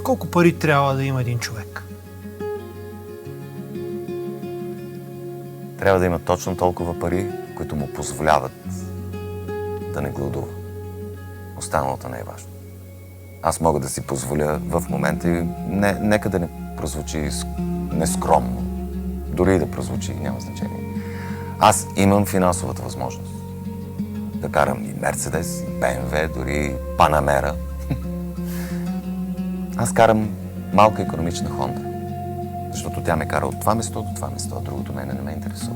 Колко пари трябва да има един човек? Трябва да има точно толкова пари, които му позволяват да не гладува. Останалото не е важно. Аз мога да си позволя в момента и нека да не прозвучи нескромно. Дори и да прозвучи, няма значение. Аз имам финансовата възможност да карам и Мерцедес, и БМВ, дори Панамера. Аз карам малка икономична Хонда, защото тя ме кара от това место до това место, а другото мене не ме интересува.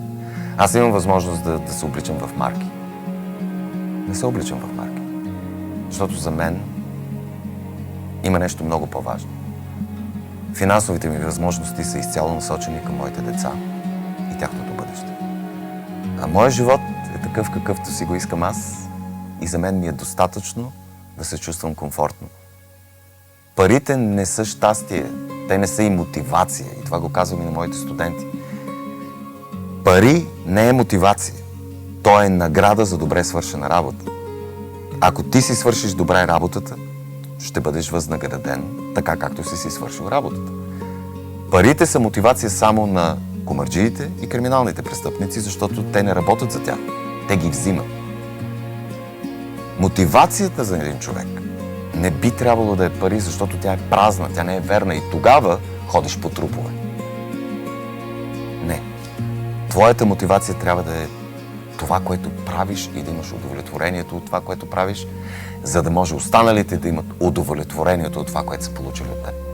Аз имам възможност да се обличам в марки. Не се обличам в марки, защото за мен има нещо много по-важно. Финансовите ми възможности са изцяло насочени към моите деца и тяхното бъдеще. А моят живот е такъв, какъвто си го искам аз и за мен ми е достатъчно да се чувствам комфортно. Парите не са щастие, те не са и мотивация. И това го казвам и на моите студенти. Пари не е мотивация. То е награда за добре свършена работа. Ако ти си свършиш добре работата, ще бъдеш възнаграден така, както си свършил работата. Парите са мотивация само на комарджиите и криминалните престъпници, защото те не работят за тях. Те ги взимат. Мотивацията за един човек не би трябвало да е пари, защото тя е празна, тя не е верна и тогава ходиш по трупове. Не. Твоята мотивация трябва да е това, което правиш и да имаш удовлетворението от това, което правиш, за да може останалите да имат удовлетворението от това, което са получили от теб.